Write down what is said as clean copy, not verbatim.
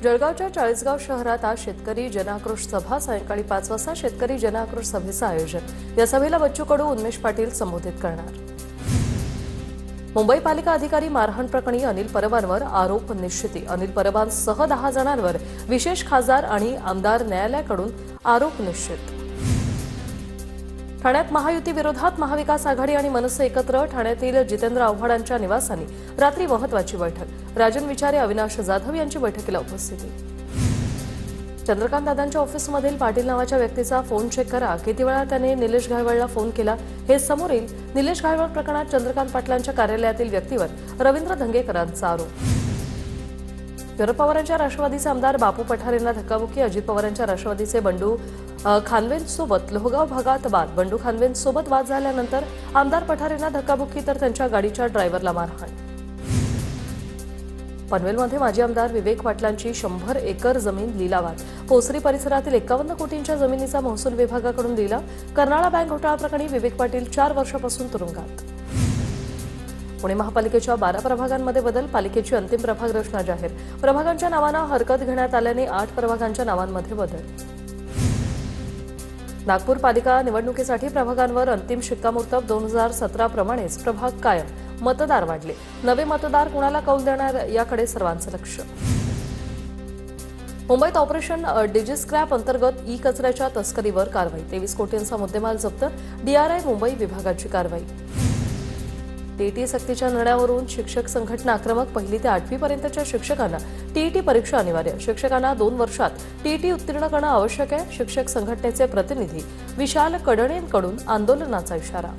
जळगावच्या चाळीसगाव शहरात आज शेतकरी जनआक्रोश सभा सायंकाळी 5 वाजता शेतकरी जनआक्रोश सभेचं आयोजन। या सभेला बच्चू कडू, उन्मेष पाटील संबोधित करणार। मुंबई पालिका अधिकारी मारहाण प्रकरणी अनिल परबांवर आरोप निश्चिती। अनिल परबांसह 10 जणांवर विशेष खासदार आणि आमदार न्यायालयाकडून आरोप निश्चित। ठाण्यात महायुती विरोधात महाविकास आघाडी आणि मनसे एकत्र। ठाण्यातील जितेंद्र आव्हाडांच्या निवासानी रात्री महत्त्वाची बैठक। राजन विचारे, अविनाश जाधव यांची बैठकीला उपस्थिती। चंद्रकांत दादांच्या ऑफिसमधील पाटील नावाच्या व्यक्तीचा फोन चेक करा। किती वेळा त्याने निलेश घायवळला फोन केला हे समोर येईल। निलेश घायवळ प्रकरणात चंद्रकांत पाटलांच्या कार्यालयातील व्यक्तीवर रवींद्र धंगेकरांचा आरोप। शरद पवारांच्या राष्ट्रवादीचे आमदार बापू पठारेंना धक्काबुक्की। अजित पवारांच्या राष्ट्रवादीचे बंडू खानवेंसोबत लोहगाव भागात वाद। बंडू खानवेंसोबत वाद झाल्यानंतर आमदार पठारेंना धक्काबुक्की तर त्यांच्या गाडीच्या ड्रायव्हरला मारहाण। पनवेलमध्ये माजी आमदार विवेक पाटलांची 100 एकर जमीन लिलावात। पोसरी परिसरातील 51 कोटींच्या जमिनीचा महसूल विभागाकडून लिलाव। कर्नाळा बँक घोटाळा प्रकरणी विवेक पाटील 4 वर्षापासून तुरुंगात। पुणे महापालिकेच्या 12 प्रभागांमध्ये बदल। पालिकेची अंतिम प्रभाग रचना जाहीर। प्रभागांच्या नावांना हरकत घेण्यात आल्याने 8 प्रभागांच्या नावांमध्ये बदल। नागपूर पालिका निवडणुकीसाठी प्रभागांवर अंतिम शिक्कामोर्तब। 2017 प्रमाणेच प्रभाग कायम। मतदार वाढले। नवे मतदार कुणाला कौल देणार याकडे सर्वांचं लक्ष। मुंबईत ऑपरेशन डिजिस्क्रॅप अंतर्गत ई कचऱ्याच्या तस्करीवर कारवाई। 23 कोटींचा मुद्देमाल जप्त। डीआरआय मुंबई विभागाची कारवाई। टीईटी सक्तीच्या निर्णयावरून शिक्षक संघटना आक्रमक। 1ली ते 8वी पर्यंतच्या शिक्षकांना टीईटी परीक्षा अनिवार्य। शिक्षकांना 2 वर्षात टीईटी उत्तीर्ण करणं आवश्यक आहे। शिक्षक संघटनेचे प्रतिनिधी विशाल कडणेंकडून आंदोलनाचा इशारा।